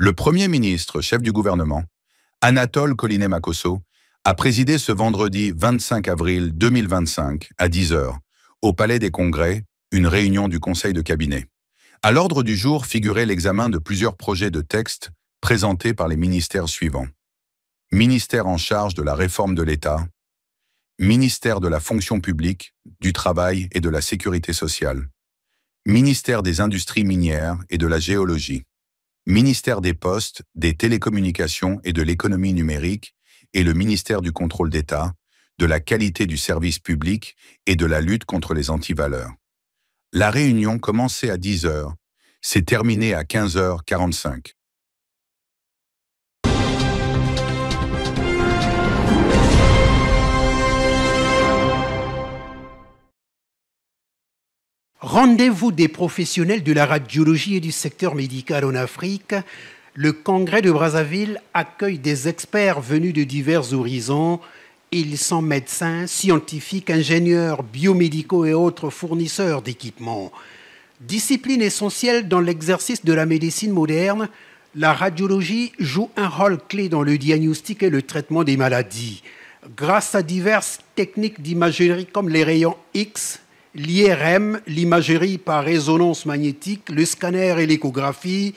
Le Premier ministre, chef du gouvernement, Anatole Koliné-Makosso, a présidé ce vendredi 25 avril 2025 à 10 heures, au Palais des Congrès, une réunion du Conseil de cabinet. À l'ordre du jour figurait l'examen de plusieurs projets de textes présentés par les ministères suivants. Ministère en charge de la réforme de l'État, ministère de la fonction publique, du travail et de la sécurité sociale, ministère des industries minières et de la géologie, ministère des postes, des télécommunications et de l'économie numérique et le ministère du contrôle d'État, de la qualité du service public et de la lutte contre les antivaleurs. La réunion commençait à 10 heures, s'est terminée à 15h45. Rendez-vous des professionnels de la radiologie et du secteur médical en Afrique, le Congrès de Brazzaville accueille des experts venus de divers horizons. Ils sont médecins, scientifiques, ingénieurs, biomédicaux et autres fournisseurs d'équipements. Discipline essentielle dans l'exercice de la médecine moderne, la radiologie joue un rôle clé dans le diagnostic et le traitement des maladies. Grâce à diverses techniques d'imagerie comme les rayons X, l'IRM, l'imagerie par résonance magnétique, le scanner et l'échographie,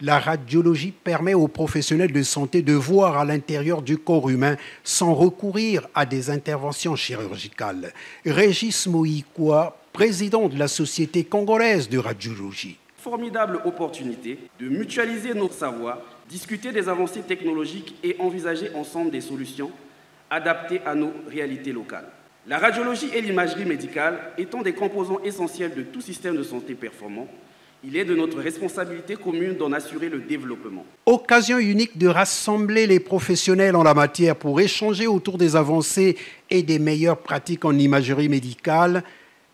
la radiologie permet aux professionnels de santé de voir à l'intérieur du corps humain sans recourir à des interventions chirurgicales. Régis Moïkoa, président de la Société congolaise de radiologie. Formidable opportunité de mutualiser nos savoirs, discuter des avancées technologiques et envisager ensemble des solutions adaptées à nos réalités locales. La radiologie et l'imagerie médicale étant des composants essentiels de tout système de santé performant, il est de notre responsabilité commune d'en assurer le développement. Occasion unique de rassembler les professionnels en la matière pour échanger autour des avancées et des meilleures pratiques en imagerie médicale.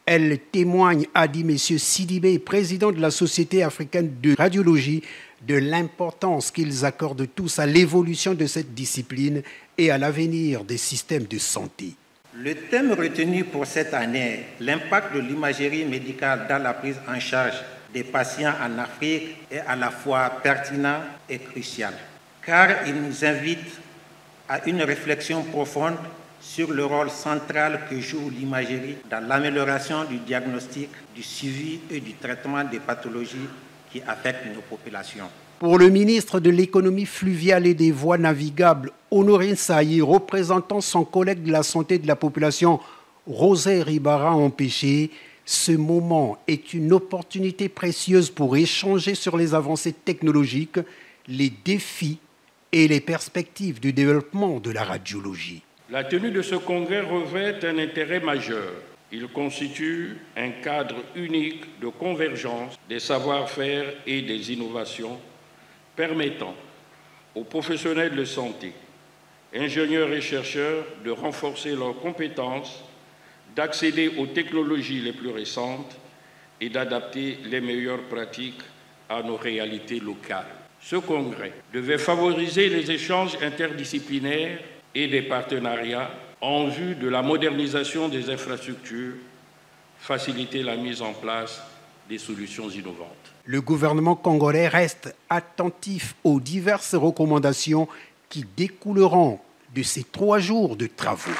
Elle témoigne, a dit M. Sidibé, président de la Société africaine de radiologie, de l'importance qu'ils accordent tous à l'évolution de cette discipline et à l'avenir des systèmes de santé. Le thème retenu pour cette année, l'impact de l'imagerie médicale dans la prise en charge des patients en Afrique, est à la fois pertinent et crucial, car il nous invite à une réflexion profonde sur le rôle central que joue l'imagerie dans l'amélioration du diagnostic, du suivi et du traitement des pathologies qui affectent nos populations. Pour le ministre de l'économie fluviale et des voies navigables, Honorine Saï, représentant son collègue de la santé de la population, José Ribara Empêché, ce moment est une opportunité précieuse pour échanger sur les avancées technologiques, les défis et les perspectives du développement de la radiologie. La tenue de ce congrès revêt un intérêt majeur. Il constitue un cadre unique de convergence des savoir-faire et des innovations permettant aux professionnels de santé, ingénieurs et chercheurs de renforcer leurs compétences, d'accéder aux technologies les plus récentes et d'adapter les meilleures pratiques à nos réalités locales. Ce congrès devait favoriser les échanges interdisciplinaires et des partenariats en vue de la modernisation des infrastructures, faciliter la mise en place des solutions innovantes. Le gouvernement congolais reste attentif aux diverses recommandations qui découleront de ces 3 jours de travaux.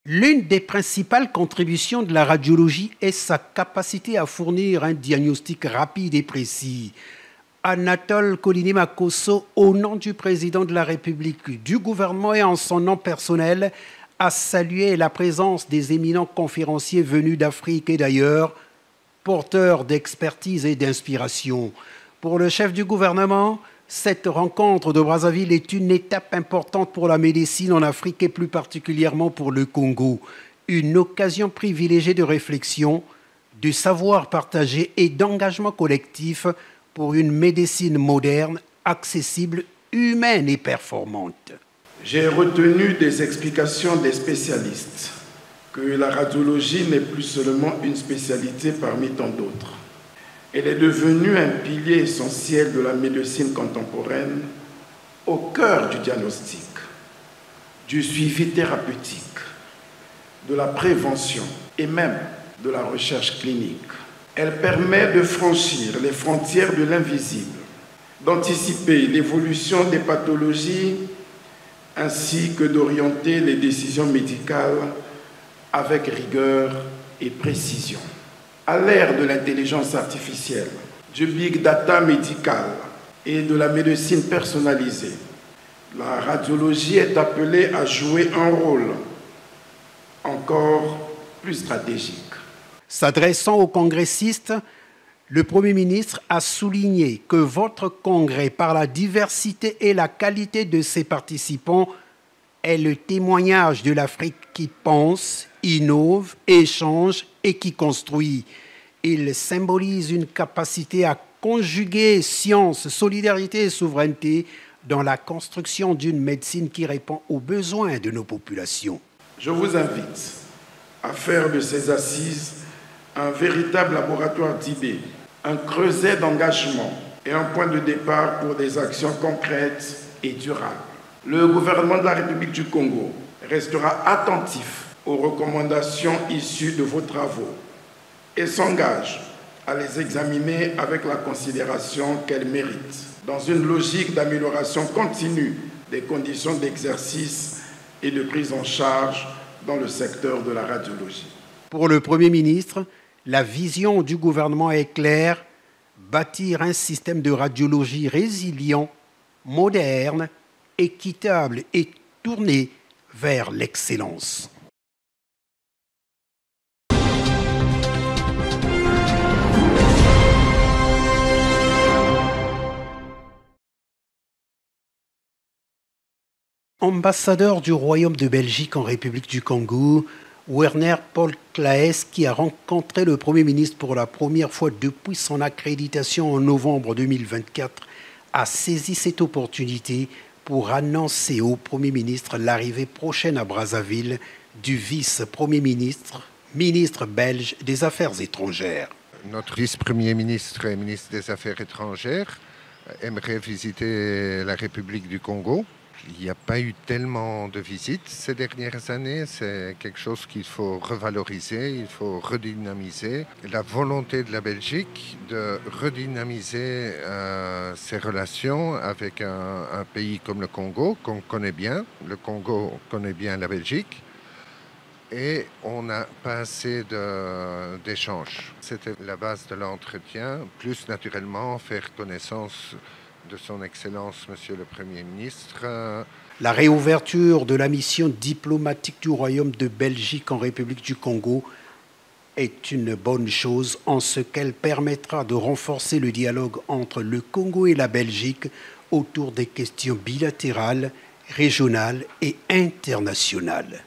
L'une des principales contributions de la radiologie est sa capacité à fournir un diagnostic rapide et précis. Anatole Koliné-Makosso, au nom du président de la République, du gouvernement et en son nom personnel, a salué la présence des éminents conférenciers venus d'Afrique et d'ailleurs, porteurs d'expertise et d'inspiration. Pour le chef du gouvernement, cette rencontre de Brazzaville est une étape importante pour la médecine en Afrique et plus particulièrement pour le Congo. Une occasion privilégiée de réflexion, de savoir partagé et d'engagement collectif pour une médecine moderne, accessible, humaine et performante. J'ai retenu des explications des spécialistes que la radiologie n'est plus seulement une spécialité parmi tant d'autres. Elle est devenue un pilier essentiel de la médecine contemporaine, au cœur du diagnostic. du suivi thérapeutique, de la prévention et même de la recherche clinique. Elle permet de franchir les frontières de l'invisible, d'anticiper l'évolution des pathologies ainsi que d'orienter les décisions médicales avec rigueur et précision. À l'ère de l'intelligence artificielle, du big data médical et de la médecine personnalisée, la radiologie est appelée à jouer un rôle encore plus stratégique. S'adressant aux congressistes, le Premier ministre a souligné que votre congrès, par la diversité et la qualité de ses participants, est le témoignage de l'Afrique qui pense, innove, échange et qui construit. Il symbolise une capacité à conjuguer science, solidarité et souveraineté dans la construction d'une médecine qui répond aux besoins de nos populations. Je vous invite à faire de ces assises un véritable laboratoire d'idées, un creuset d'engagement et un point de départ pour des actions concrètes et durables. Le gouvernement de la République du Congo restera attentif aux recommandations issues de vos travaux et s'engage à les examiner avec la considération qu'elles méritent, dans une logique d'amélioration continue des conditions d'exercice et de prise en charge dans le secteur de la radiologie. Pour le Premier ministre, la vision du gouvernement est claire, bâtir un système de radiologie résilient, moderne, équitable et tourné vers l'excellence. Ambassadeur du Royaume de Belgique en République du Congo, Werner Paul Claes, qui a rencontré le Premier ministre pour la première fois depuis son accréditation en novembre 2024, a saisi cette opportunité pour annoncer au Premier ministre l'arrivée prochaine à Brazzaville du vice-Premier ministre, ministre belge des Affaires étrangères. Notre vice-premier ministre et ministre des Affaires étrangères aimerait visiter la République du Congo. Il n'y a pas eu tellement de visites ces dernières années. C'est quelque chose qu'il faut revaloriser, il faut redynamiser. La volonté de la Belgique de redynamiser ses relations avec un pays comme le Congo, qu'on connaît bien. Le Congo connaît bien la Belgique. Et on n'a pas assez d'échanges. C'était la base de l'entretien. Plus naturellement, faire connaissance de son Excellence, Monsieur le Premier ministre. La réouverture de la mission diplomatique du Royaume de Belgique en République du Congo est une bonne chose en ce qu'elle permettra de renforcer le dialogue entre le Congo et la Belgique autour des questions bilatérales, régionales et internationales.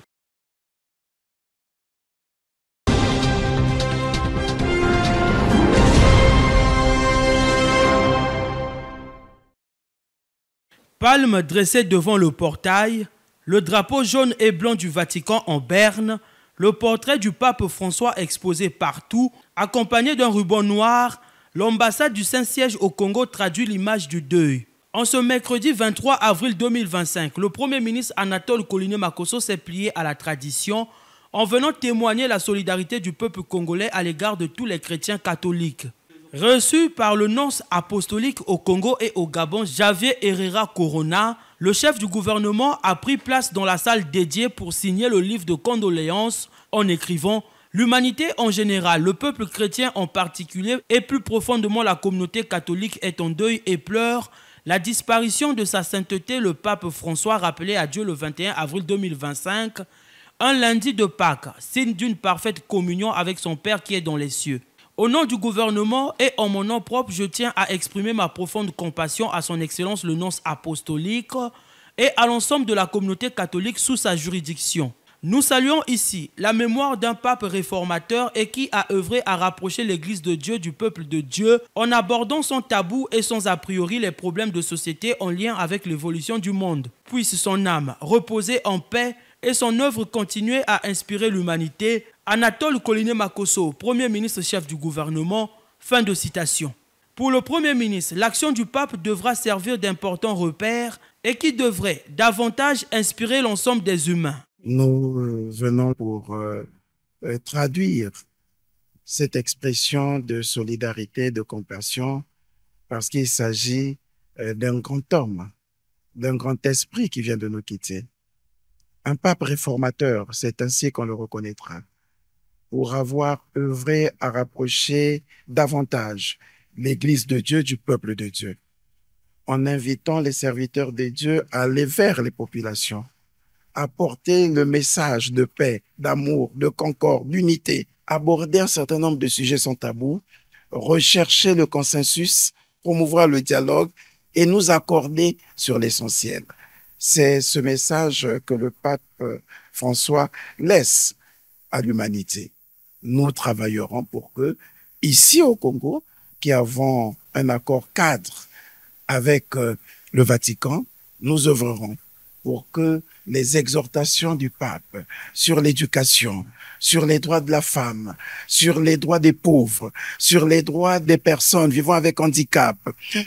Palme dressée devant le portail, le drapeau jaune et blanc du Vatican en berne, le portrait du pape François exposé partout, accompagné d'un ruban noir, l'ambassade du Saint-Siège au Congo traduit l'image du deuil. En ce mercredi 23 avril 2025, le Premier ministre Anatole Koliné-Makosso s'est plié à la tradition en venant témoigner la solidarité du peuple congolais à l'égard de tous les chrétiens catholiques. Reçu par le nonce apostolique au Congo et au Gabon, Javier Herrera Corona, le chef du gouvernement a pris place dans la salle dédiée pour signer le livre de condoléances en écrivant « L'humanité en général, le peuple chrétien en particulier et plus profondément la communauté catholique est en deuil et pleure la disparition de sa sainteté le pape François rappelé à Dieu le 21 avril 2025, un lundi de Pâques, signe d'une parfaite communion avec son Père qui est dans les cieux. Au nom du gouvernement et en mon nom propre, je tiens à exprimer ma profonde compassion à son Excellence le nonce apostolique et à l'ensemble de la communauté catholique sous sa juridiction. Nous saluons ici la mémoire d'un pape réformateur et qui a œuvré à rapprocher l'Église de Dieu du peuple de Dieu en abordant sans tabou et sans a priori les problèmes de société en lien avec l'évolution du monde. Puisse son âme reposer en paix et son œuvre continuer à inspirer l'humanité. Anatole Koliné-Makosso, Premier ministre chef du gouvernement. Fin de citation. Pour le Premier ministre, l'action du pape devra servir d'importants repères et qui devrait davantage inspirer l'ensemble des humains. Nous venons pour traduire cette expression de solidarité, de compassion, parce qu'il s'agit d'un grand homme, d'un grand esprit qui vient de nous quitter. Un pape réformateur, c'est ainsi qu'on le reconnaîtra, pour avoir œuvré à rapprocher davantage l'Église de Dieu du peuple de Dieu, en invitant les serviteurs de Dieu à aller vers les populations, à porter le message de paix, d'amour, de concorde, d'unité, aborder un certain nombre de sujets sans tabou, rechercher le consensus, promouvoir le dialogue et nous accorder sur l'essentiel. C'est ce message que le pape François laisse à l'humanité. Nous travaillerons pour que, ici au Congo, qui avons un accord cadre avec le Vatican, nous œuvrerons pour que les exhortations du pape sur l'éducation, sur les droits de la femme, sur les droits des pauvres, sur les droits des personnes vivant avec handicap,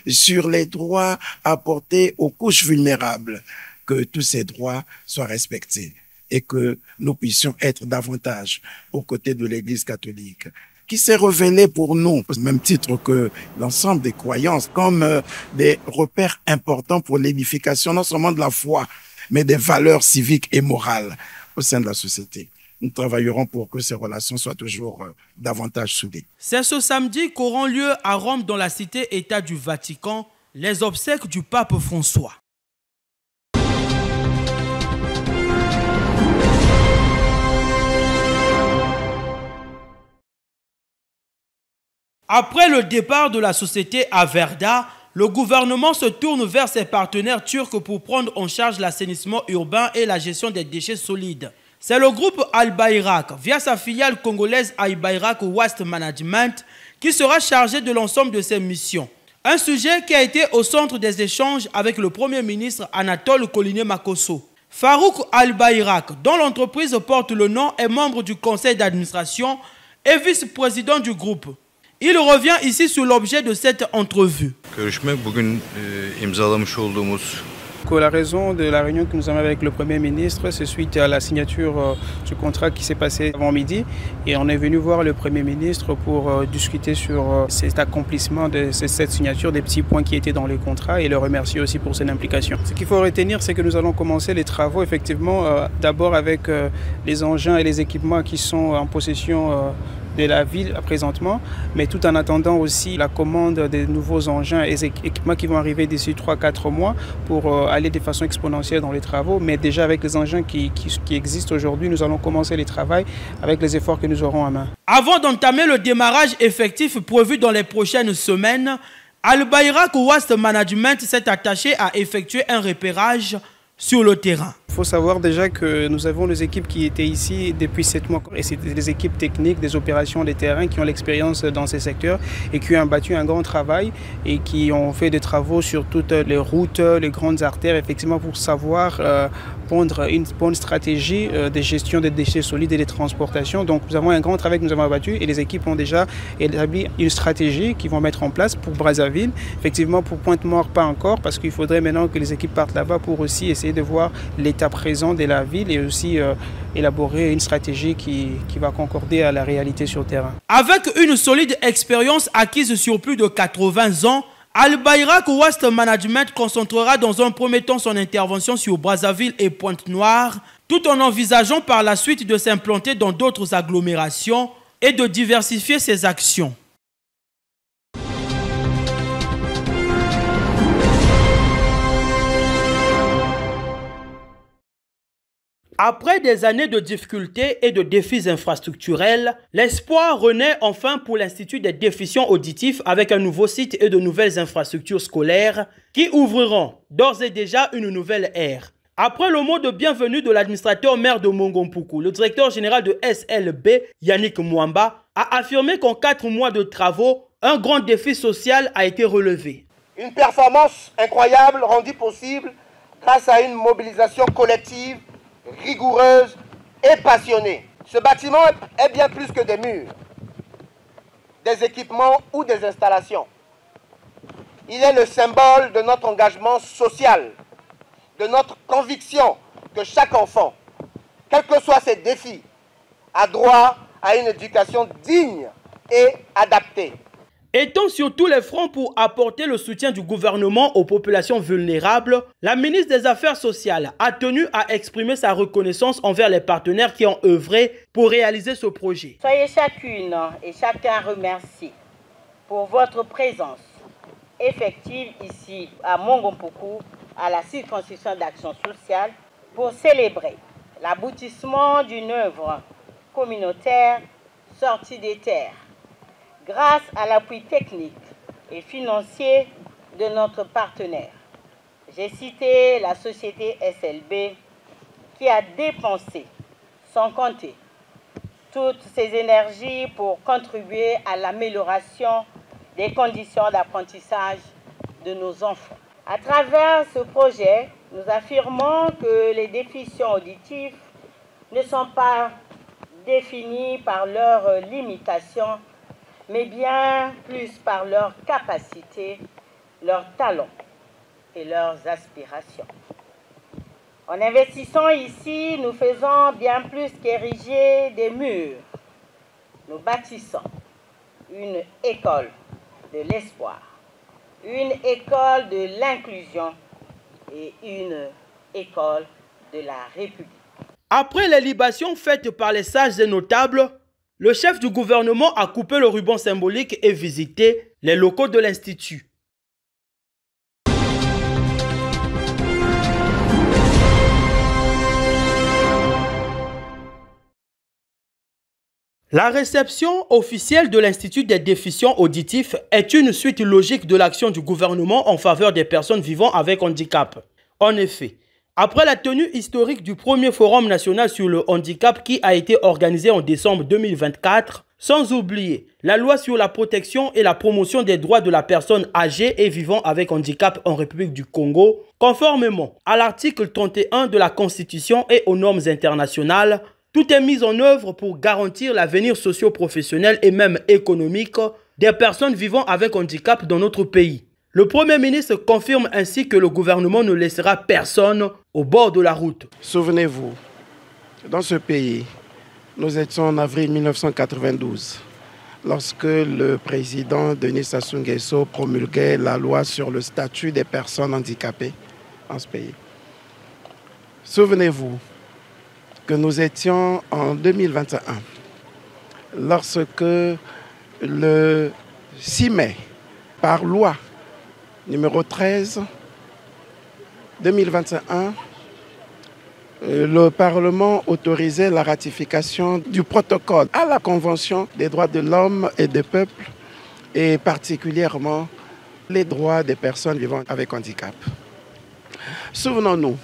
sur les droits apportés aux couches vulnérables, que tous ces droits soient respectés et que nous puissions être davantage aux côtés de l'Église catholique, qui s'est révélée pour nous, au même titre que l'ensemble des croyances, comme des repères importants pour l'édification non seulement de la foi, mais des valeurs civiques et morales au sein de la société. Nous travaillerons pour que ces relations soient toujours davantage soudées. C'est ce samedi qu'auront lieu à Rome, dans la cité-État du Vatican, les obsèques du pape François. Après le départ de la société Averda, le gouvernement se tourne vers ses partenaires turcs pour prendre en charge l'assainissement urbain et la gestion des déchets solides. C'est le groupe Al Bayrak, via sa filiale congolaise Al Bayrak Waste Management, qui sera chargé de l'ensemble de ces missions. Un sujet qui a été au centre des échanges avec le Premier ministre Anatole Koliné-Makosso. Farouk Al Bayrak, dont l'entreprise porte le nom, est membre du conseil d'administration et vice-président du groupe. Il revient ici sur l'objet de cette entrevue. La raison de la réunion que nous avons avec le Premier ministre, c'est suite à la signature du contrat qui s'est passé avant midi. Et on est venu voir le Premier ministre pour discuter sur cet accomplissement de cette signature, des petits points qui étaient dans le contrat et le remercier aussi pour son implication. Ce qu'il faut retenir, c'est que nous allons commencer les travaux, effectivement, d'abord avec les engins et les équipements qui sont en possession de la ville présentement, mais tout en attendant aussi la commande des nouveaux engins et équipements qui vont arriver d'ici 3-4 mois pour aller de façon exponentielle dans les travaux. Mais déjà avec les engins qui existent aujourd'hui, nous allons commencer les travaux avec les efforts que nous aurons en main. Avant d'entamer le démarrage effectif prévu dans les prochaines semaines, Al Bayrak Waste Management s'est attaché à effectuer un repérage sur le terrain. Il faut savoir déjà que nous avons des équipes qui étaient ici depuis 7 mois. Et c'est des équipes techniques, des opérations des terrains qui ont l'expérience dans ces secteurs et qui ont abattu un grand travail et qui ont fait des travaux sur toutes les routes, les grandes artères, effectivement pour savoir pondre une bonne stratégie de gestion des déchets solides et des transportations. Donc nous avons un grand travail que nous avons abattu et les équipes ont déjà établi une stratégie qu'ils vont mettre en place pour Brazzaville. Effectivement pour Pointe-Noire, pas encore, parce qu'il faudrait maintenant que les équipes partent là-bas pour aussi essayer de voir l'état présent de la ville et aussi élaborer une stratégie qui va concorder à la réalité sur le terrain. Avec une solide expérience acquise sur plus de 80 ans, Al Bayrak Waste Management concentrera dans un premier temps son intervention sur Brazzaville et Pointe-Noire, tout en envisageant par la suite de s'implanter dans d'autres agglomérations et de diversifier ses actions. Après des années de difficultés et de défis infrastructurels, l'espoir renaît enfin pour l'Institut des déficients auditifs avec un nouveau site et de nouvelles infrastructures scolaires qui ouvriront d'ores et déjà une nouvelle ère. Après le mot de bienvenue de l'administrateur maire de Mongompuku, le directeur général de SLB, Yannick Mwamba, a affirmé qu'en 4 mois de travaux, un grand défi social a été relevé. Une performance incroyable rendue possible grâce à une mobilisation collective rigoureuse et passionnée. Ce bâtiment est bien plus que des murs, des équipements ou des installations. Il est le symbole de notre engagement social, de notre conviction que chaque enfant, quels que soient ses défis, a droit à une éducation digne et adaptée. Étant sur tous les fronts pour apporter le soutien du gouvernement aux populations vulnérables, la ministre des Affaires sociales a tenu à exprimer sa reconnaissance envers les partenaires qui ont œuvré pour réaliser ce projet. Soyez chacune et chacun remerciés pour votre présence effective ici à Mongompoku, à la circonscription d'action sociale, pour célébrer l'aboutissement d'une œuvre communautaire sortie des terres, grâce à l'appui technique et financier de notre partenaire. J'ai cité la société SLB qui a dépensé, sans compter, toutes ses énergies pour contribuer à l'amélioration des conditions d'apprentissage de nos enfants. À travers ce projet, nous affirmons que les déficients auditifs ne sont pas définis par leurs limitations, mais bien plus par leurs capacités, leurs talents et leurs aspirations. En investissant ici, nous faisons bien plus qu'ériger des murs. Nous bâtissons une école de l'espoir, une école de l'inclusion et une école de la République. Après les libations faites par les sages et notables, le chef du gouvernement a coupé le ruban symbolique et visité les locaux de l'Institut. La réception officielle de l'Institut des déficients auditifs est une suite logique de l'action du gouvernement en faveur des personnes vivant avec handicap. En effet, après la tenue historique du premier Forum national sur le handicap qui a été organisé en décembre 2024, sans oublier la loi sur la protection et la promotion des droits de la personne âgée et vivant avec handicap en République du Congo, conformément à l'article 31 de la Constitution et aux normes internationales, tout est mis en œuvre pour garantir l'avenir socio-professionnel et même économique des personnes vivant avec handicap dans notre pays. Le Premier ministre confirme ainsi que le gouvernement ne laissera personne au bord de la route. Souvenez-vous, dans ce pays, nous étions en avril 1992, lorsque le président Denis Sassou Nguesso promulguait la loi sur le statut des personnes handicapées en ce pays. Souvenez-vous que nous étions en 2021, lorsque le 6 mai, par loi numéro 13, 2021, le Parlement autorisait la ratification du protocole à la Convention des droits de l'homme et des peuples, et particulièrement les droits des personnes vivant avec handicap. Souvenons-nous,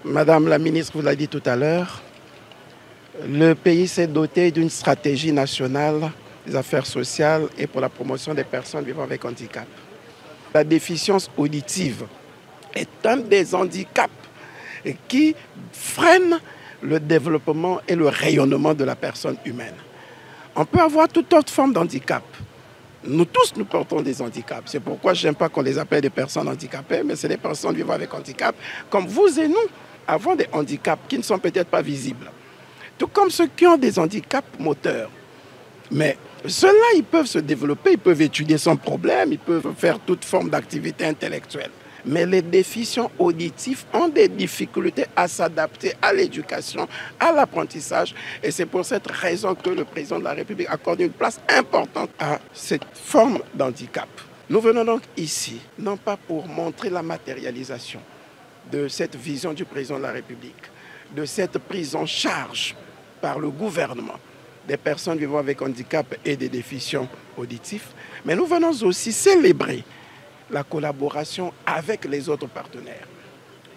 Madame la ministre vous l'a dit tout à l'heure, le pays s'est doté d'une stratégie nationale des affaires sociales et pour la promotion des personnes vivant avec handicap. La déficience auditive est un des handicaps qui freine le développement et le rayonnement de la personne humaine. On peut avoir toute autre forme d'handicap. Nous tous, nous portons des handicaps. C'est pourquoi je n'aime pas qu'on les appelle des personnes handicapées, mais c'est des personnes vivant avec handicap, comme vous et nous avons des handicaps qui ne sont peut-être pas visibles. Tout comme ceux qui ont des handicaps moteurs. Mais ceux-là, ils peuvent se développer, ils peuvent étudier sans problème, ils peuvent faire toute forme d'activité intellectuelle. Mais les déficients auditifs ont des difficultés à s'adapter à l'éducation, à l'apprentissage. Et c'est pour cette raison que le président de la République accorde une place importante à cette forme d'handicap. Nous venons donc ici, non pas pour montrer la matérialisation de cette vision du président de la République, de cette prise en charge par le gouvernement des personnes vivant avec handicap et des déficients auditifs, mais nous venons aussi célébrer la collaboration avec les autres partenaires,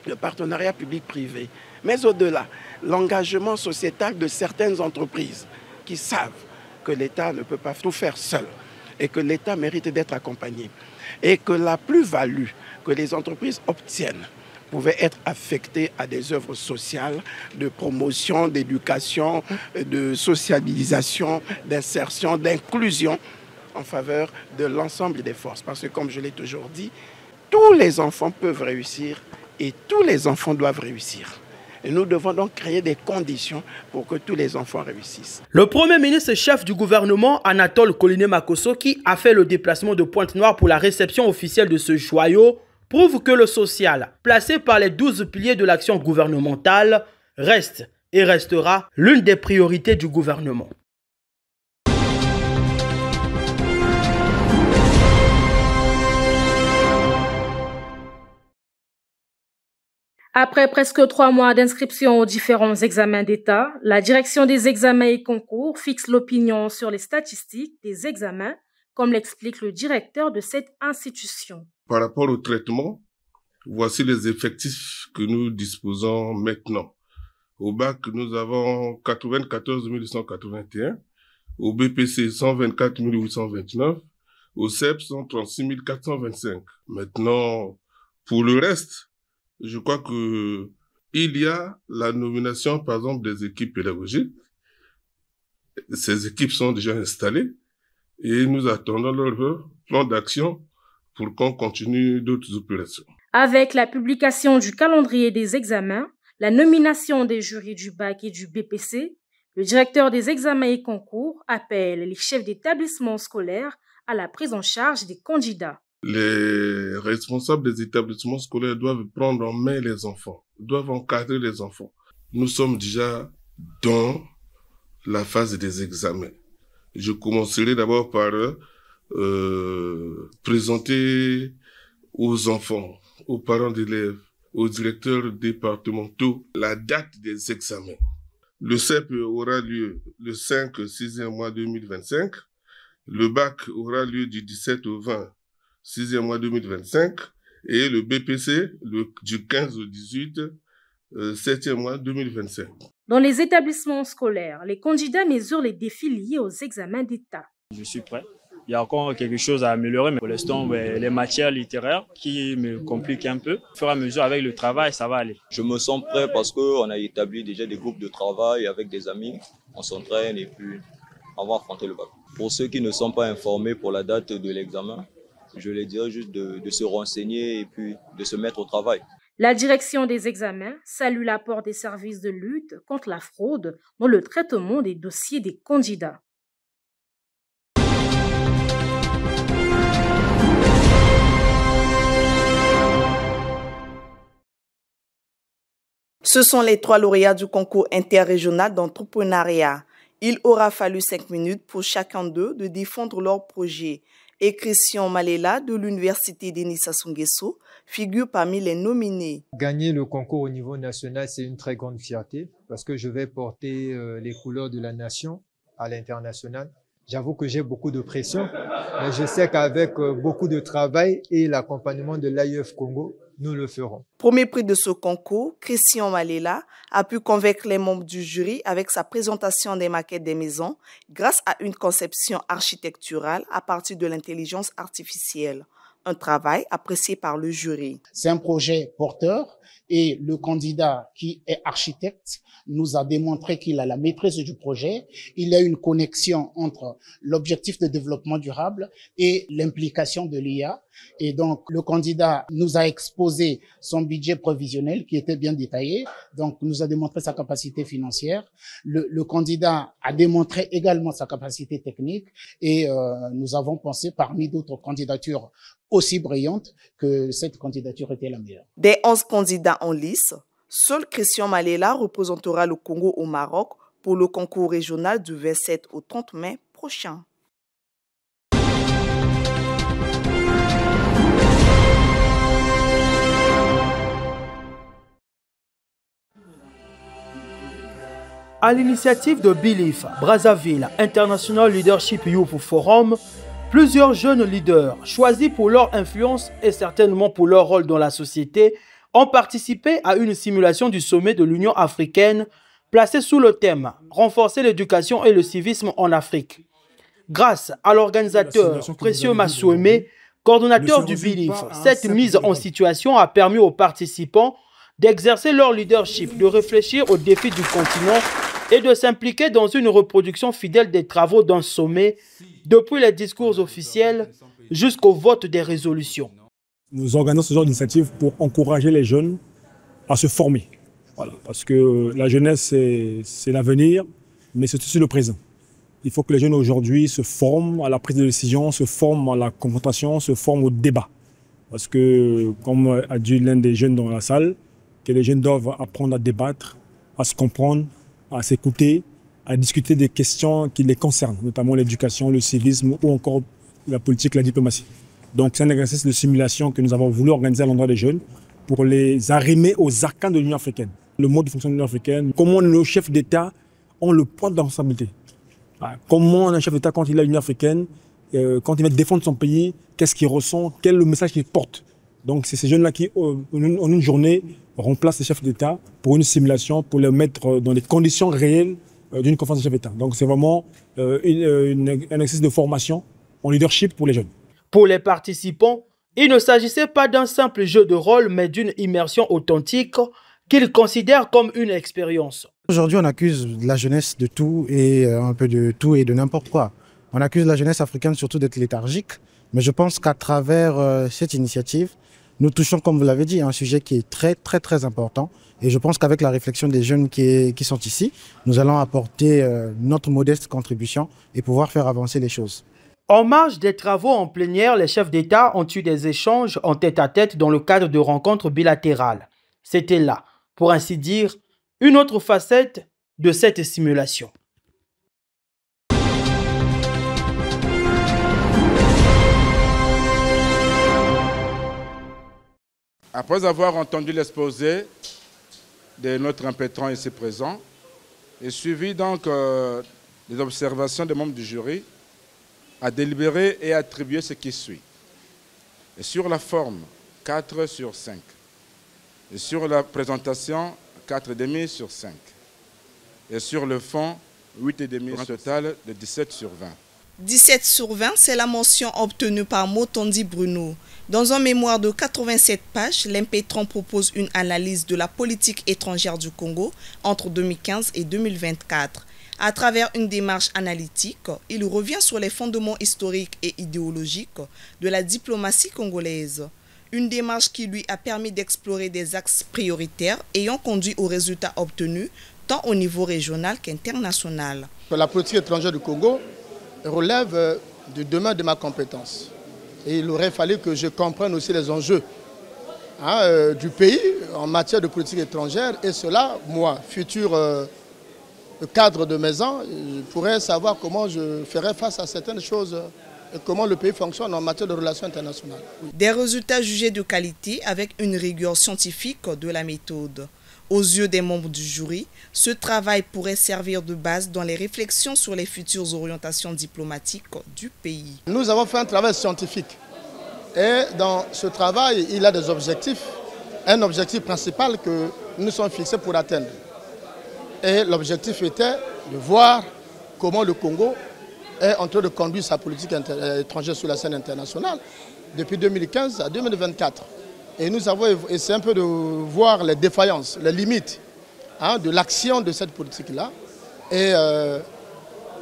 le partenariat public-privé, mais au-delà, l'engagement sociétal de certaines entreprises qui savent que l'État ne peut pas tout faire seul et que l'État mérite d'être accompagné et que la plus-value que les entreprises obtiennent pouvaient être affectés à des œuvres sociales, de promotion, d'éducation, de socialisation, d'insertion, d'inclusion en faveur de l'ensemble des forces. Parce que comme je l'ai toujours dit, tous les enfants peuvent réussir et tous les enfants doivent réussir. Et nous devons donc créer des conditions pour que tous les enfants réussissent. Le Premier ministre chef du gouvernement, Anatole Koliné-Makosso, qui a fait le déplacement de Pointe-Noire pour la réception officielle de ce joyau, prouve que le social, placé par les 12 piliers de l'action gouvernementale, reste et restera l'une des priorités du gouvernement. Après presque 3 mois d'inscription aux différents examens d'État, la direction des examens et concours fixe l'opinion sur les statistiques des examens, comme l'explique le directeur de cette institution. Par rapport au traitement, voici les effectifs que nous disposons maintenant. Au bac, nous avons 94 181, au BPC 124 829, au CEP 136 425. Maintenant, pour le reste, je crois que il y a la nomination, par exemple, des équipes pédagogiques. Ces équipes sont déjà installées et nous attendons leur plan d'action pour qu'on continue d'autres opérations. Avec la publication du calendrier des examens, la nomination des jurys du bac et du BPC, le directeur des examens et concours appelle les chefs d'établissement scolaire à la prise en charge des candidats. Les responsables des établissements scolaires doivent prendre en main les enfants, doivent encadrer les enfants. Nous sommes déjà dans la phase des examens. Je commencerai d'abord par présenter aux enfants, aux parents d'élèves, aux directeurs départementaux la date des examens. Le CEP aura lieu le 5-6e mois 2025. Le bac aura lieu du 17 au 20 6e mois 2025 et le BPC du 15 au 18 7e mois 2025. Dans les établissements scolaires, les candidats mesurent les défis liés aux examens d'État. Je suis prêt. Il y a encore quelque chose à améliorer, mais pour l'instant, les matières littéraires qui me compliquent un peu. Au fur et à mesure, avec le travail, ça va aller. Je me sens prêt parce qu'on a établi déjà des groupes de travail avec des amis. On s'entraîne et puis on va affronter le bac. Pour ceux qui ne sont pas informés pour la date de l'examen, je les dirais juste de se renseigner et puis de se mettre au travail. La direction des examens salue l'apport des services de lutte contre la fraude dans le traitement des dossiers des candidats. Ce sont les 3 lauréats du concours interrégional d'entrepreneuriat. Il aura fallu 5 minutes pour chacun d'eux de défendre leur projet. Et Christian Malela de l'Université Denis Sassou Nguesso figure parmi les nominés. Gagner le concours au niveau national, c'est une très grande fierté parce que je vais porter les couleurs de la nation à l'international. J'avoue que j'ai beaucoup de pression, mais je sais qu'avec beaucoup de travail et l'accompagnement de l'AIF Congo, nous le ferons. Premier prix de ce concours, Christian Malela a pu convaincre les membres du jury avec sa présentation des maquettes des maisons grâce à une conception architecturale à partir de l'intelligence artificielle. Un travail apprécié par le jury. C'est un projet porteur et le candidat qui est architecte nous a démontré qu'il a la maîtrise du projet. Il y a une connexion entre l'objectif de développement durable et l'implication de l'IA. Et donc, le candidat nous a exposé son budget prévisionnel qui était bien détaillé. Donc, nous a démontré sa capacité financière. Le candidat a démontré également sa capacité technique et nous avons pensé, parmi d'autres candidatures aussi brillantes, que cette candidature était la meilleure. Des 11 candidats en lice, seul Christian Malela représentera le Congo au Maroc pour le concours régional du 27 au 30 mai prochain. À l'initiative de Belief Brazzaville International Leadership Youth Forum, plusieurs jeunes leaders choisis pour leur influence et certainement pour leur rôle dans la société ont participé à une simulation du sommet de l'Union africaine placée sous le thème « Renforcer l'éducation et le civisme en Afrique ». Grâce à l'organisateur Précieux Massouemé, coordonnateur du Belief, cette mise en situation a permis aux participants d'exercer leur leadership, de réfléchir aux défis du continent et de s'impliquer dans une reproduction fidèle des travaux d'un sommet, depuis les discours officiels jusqu'au vote des résolutions. Nous organisons ce genre d'initiative pour encourager les jeunes à se former. Voilà, parce que la jeunesse, c'est l'avenir, mais c'est aussi le présent. Il faut que les jeunes aujourd'hui se forment à la prise de décision, se forment à la confrontation, se forment au débat. Parce que, comme a dit l'un des jeunes dans la salle, que les jeunes doivent apprendre à débattre, à se comprendre, à s'écouter, à discuter des questions qui les concernent, notamment l'éducation, le civisme ou encore la politique, la diplomatie. Donc c'est un exercice de simulation que nous avons voulu organiser à l'endroit des jeunes pour les arrimer aux arcanes de l'Union africaine. Le mode de fonctionnement de l'Union africaine, comment nos chefs d'État ont le poids de la responsabilité. Comment un chef d'État, quand il est à l'Union africaine, quand il va défendre son pays, qu'est-ce qu'il ressent, quel est le message qu'il porte. Donc c'est ces jeunes-là qui, en une journée, remplacent les chefs d'État pour une simulation, pour les mettre dans les conditions réelles d'une conférence de chefs d'État. Donc c'est vraiment un exercice de formation en leadership pour les jeunes. Pour les participants, il ne s'agissait pas d'un simple jeu de rôle, mais d'une immersion authentique qu'ils considèrent comme une expérience. Aujourd'hui, on accuse la jeunesse de tout et un peu de tout et de n'importe quoi. On accuse la jeunesse africaine surtout d'être léthargique, mais je pense qu'à travers cette initiative, nous touchons, comme vous l'avez dit, un sujet qui est très important. Et je pense qu'avec la réflexion des jeunes qui sont ici, nous allons apporter notre modeste contribution et pouvoir faire avancer les choses. En marge des travaux en plénière, les chefs d'État ont eu des échanges en tête-à-tête dans le cadre de rencontres bilatérales. C'était là, pour ainsi dire, une autre facette de cette simulation. Après avoir entendu l'exposé de notre impétrant ici présent, et suivi donc les observations des membres du jury, à délibérer et attribuer ce qui suit. Et sur la forme, 4 sur 5. Et sur la présentation, 4,5 sur 5. Et sur le fond, 8,5, pour un total de 17 sur 20. 17 sur 20, c'est la mention obtenue par Motondi Bruno. Dans un mémoire de 87 pages, l'impétrant propose une analyse de la politique étrangère du Congo entre 2015 et 2024. À travers une démarche analytique, il revient sur les fondements historiques et idéologiques de la diplomatie congolaise. Une démarche qui lui a permis d'explorer des axes prioritaires ayant conduit aux résultats obtenus tant au niveau régional qu'international. La politique étrangère du Congo relève du domaine de ma compétence. Et il aurait fallu que je comprenne aussi les enjeux du pays en matière de politique étrangère. Et cela, moi, futur cadre de maison, je pourrais savoir comment je ferais face à certaines choses et comment le pays fonctionne en matière de relations internationales. Oui. Des résultats jugés de qualité avec une rigueur scientifique de la méthode. Aux yeux des membres du jury, ce travail pourrait servir de base dans les réflexions sur les futures orientations diplomatiques du pays. Nous avons fait un travail scientifique et dans ce travail, il y a des objectifs. Un objectif principal que nous sommes fixés pour atteindre. Et l'objectif était de voir comment le Congo est en train de conduire sa politique étrangère sur la scène internationale depuis 2015 à 2024. Et nous avons essayé un peu de voir les défaillances, les limites de l'action de cette politique-là. Et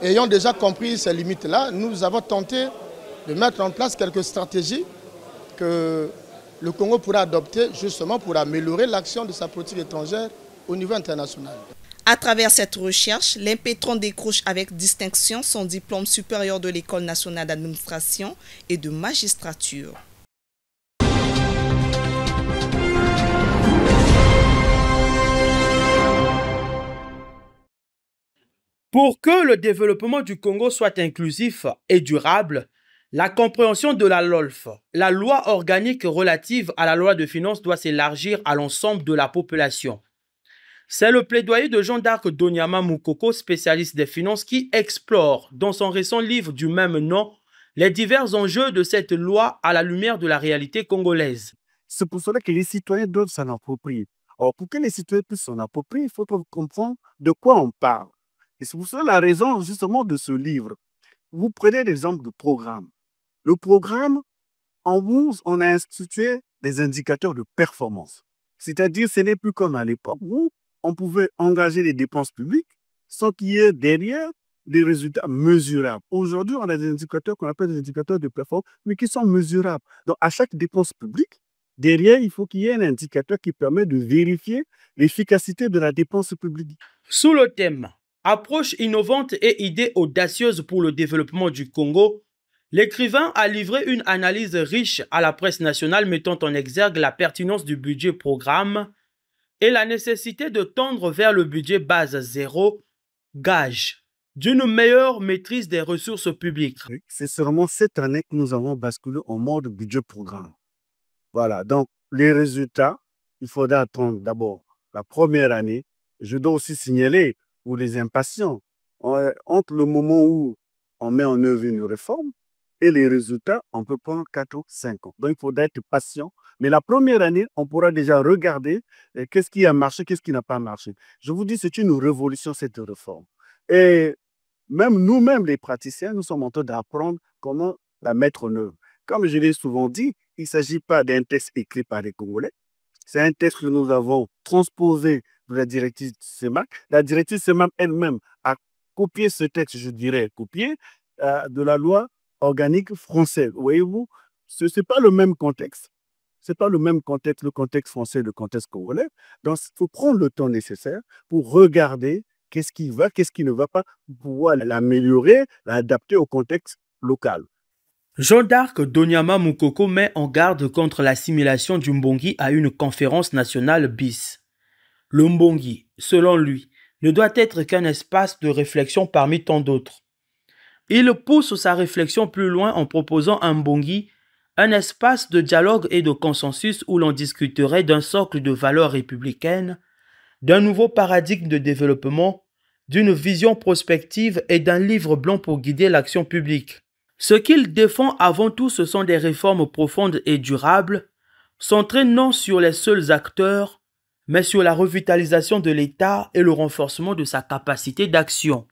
ayant déjà compris ces limites-là, nous avons tenté de mettre en place quelques stratégies que le Congo pourra adopter justement pour améliorer l'action de sa politique étrangère au niveau international. À travers cette recherche, l'impétrant décroche avec distinction son diplôme supérieur de l'École nationale d'administration et de magistrature. Pour que le développement du Congo soit inclusif et durable, la compréhension de la LOLF, la loi organique relative à la loi de finances, doit s'élargir à l'ensemble de la population. C'est le plaidoyer de Jean d'Arc Donyama Moukoko, spécialiste des finances, qui explore dans son récent livre du même nom les divers enjeux de cette loi à la lumière de la réalité congolaise. C'est pour cela que les citoyens doivent s'en approprier. Or, pour que les citoyens puissent s'en approprier, il faut comprendre de quoi on parle. Et c'est pour cela la raison justement de ce livre. Vous prenez l'exemple du programme. Le programme, en vous, on a institué des indicateurs de performance. C'est-à-dire, ce n'est plus comme à l'époque où on pouvait engager les dépenses publiques sans qu'il y ait derrière des résultats mesurables. Aujourd'hui, on a des indicateurs qu'on appelle des indicateurs de performance, mais qui sont mesurables. Donc, à chaque dépense publique, derrière, il faut qu'il y ait un indicateur qui permet de vérifier l'efficacité de la dépense publique. Sous le thème « Approche innovante et idées audacieuses pour le développement du Congo », l'écrivain a livré une analyse riche à la presse nationale mettant en exergue la pertinence du budget programme et la nécessité de tendre vers le budget base zéro, gage d'une meilleure maîtrise des ressources publiques. C'est seulement cette année que nous avons basculé en mode budget programme. Voilà, donc les résultats, il faudra attendre d'abord la première année. Je dois aussi signaler pour les impatients, entre le moment où on met en œuvre une réforme et les résultats, on peut prendre 4 ou 5 ans. Donc il faudra être patient. Mais la première année, on pourra déjà regarder qu'est-ce qui a marché, qu'est-ce qui n'a pas marché. Je vous dis, c'est une révolution cette réforme. Et même nous-mêmes, les praticiens, nous sommes en train d'apprendre comment la mettre en œuvre. Comme je l'ai souvent dit, il ne s'agit pas d'un texte écrit par les Congolais. C'est un texte que nous avons transposé de la directive CEMAC. La directive CEMAC elle-même a copié ce texte, je dirais, de la loi organique française. Voyez-vous, ce n'est pas le même contexte. Ce n'est pas le même contexte, le contexte français, le contexte congolais. Donc, il faut prendre le temps nécessaire pour regarder qu'est-ce qui va, qu'est-ce qui ne va pas, pour pouvoir l'améliorer, l'adapter au contexte local. Jean d'Arc Donyama Mukoko met en garde contre l'assimilation du Mbongi à une conférence nationale bis. Le Mbongi, selon lui, ne doit être qu'un espace de réflexion parmi tant d'autres. Il pousse sa réflexion plus loin en proposant un Mbongi, un espace de dialogue et de consensus où l'on discuterait d'un socle de valeurs républicaines, d'un nouveau paradigme de développement, d'une vision prospective et d'un livre blanc pour guider l'action publique. Ce qu'il défend avant tout, ce sont des réformes profondes et durables, centrées non sur les seuls acteurs, mais sur la revitalisation de l'État et le renforcement de sa capacité d'action.